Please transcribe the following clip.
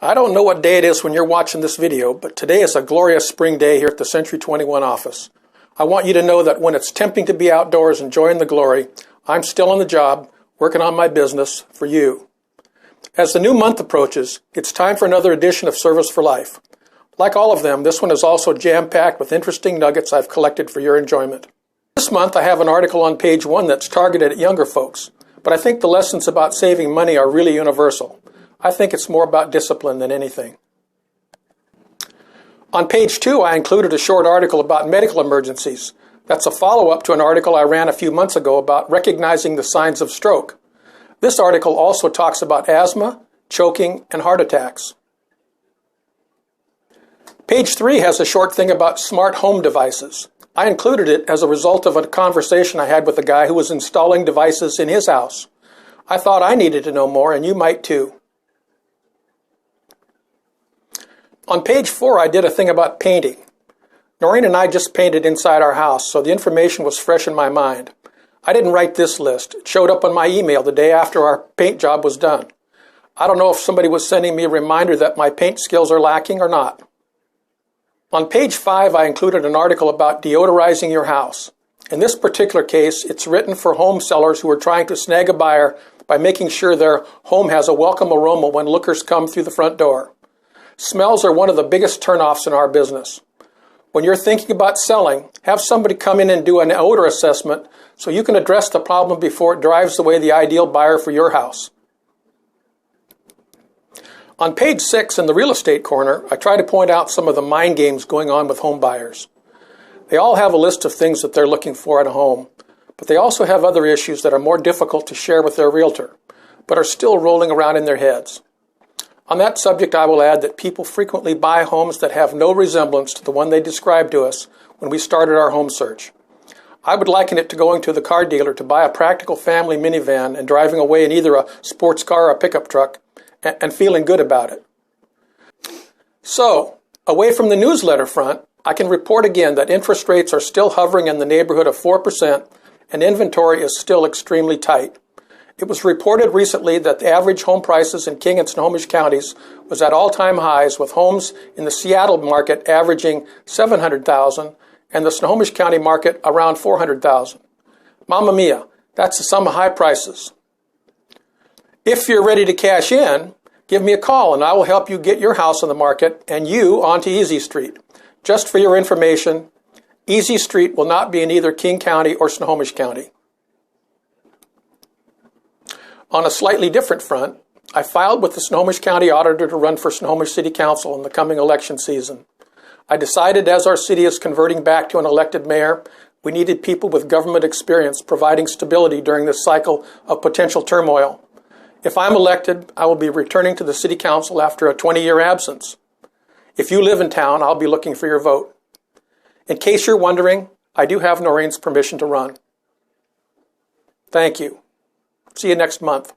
I don't know what day it is when you're watching this video, but today is a glorious spring day here at the Century 21 office. I want you to know that when it's tempting to be outdoors enjoying the glory, I'm still on the job, working on my business for you. As the new month approaches, it's time for another edition of Service for Life. Like all of them, this one is also jam-packed with interesting nuggets I've collected for your enjoyment. This month I have an article on page 1 that's targeted at younger folks, but I think the lessons about saving money are really universal. I think it's more about discipline than anything. On page 2, I included a short article about medical emergencies. That's a follow-up to an article I ran a few months ago about recognizing the signs of stroke. This article also talks about asthma, choking, and heart attacks. Page 3 has a short thing about smart home devices. I included it as a result of a conversation I had with a guy who was installing devices in his house. I thought I needed to know more, and you might too. On page 4, I did a thing about painting. Noreen and I just painted inside our house, so the information was fresh in my mind. I didn't write this list. It showed up on my email the day after our paint job was done. I don't know if somebody was sending me a reminder that my paint skills are lacking or not. On page 5, I included an article about deodorizing your house. In this particular case, it's written for home sellers who are trying to snag a buyer by making sure their home has a welcome aroma when lookers come through the front door. Smells are one of the biggest turnoffs in our business. When you're thinking about selling, have somebody come in and do an odor assessment so you can address the problem before it drives away the ideal buyer for your house. On page 6 in the real estate corner, I try to point out some of the mind games going on with home buyers. They all have a list of things that they're looking for at a home, but they also have other issues that are more difficult to share with their realtor, but are still rolling around in their heads. On that subject, I will add that people frequently buy homes that have no resemblance to the one they described to us when we started our home search. I would liken it to going to the car dealer to buy a practical family minivan and driving away in either a sports car or a pickup truck and feeling good about it. So, away from the newsletter front, I can report again that interest rates are still hovering in the neighborhood of 4% and inventory is still extremely tight. It was reported recently that the average home prices in King and Snohomish counties was at all-time highs, with homes in the Seattle market averaging $700,000 and the Snohomish County market around $400,000. Mamma mia, that's some high prices. If you're ready to cash in, give me a call and I will help you get your house on the market and you onto Easy Street. Just for your information, Easy Street will not be in either King County or Snohomish County. On a slightly different front, I filed with the Snohomish County Auditor to run for Snohomish City Council in the coming election season. I decided as our city is converting back to an elected mayor, we needed people with government experience providing stability during this cycle of potential turmoil. If I'm elected, I will be returning to the City Council after a 20-year absence. If you live in town, I'll be looking for your vote. In case you're wondering, I do have Noreen's permission to run. Thank you. See you next month.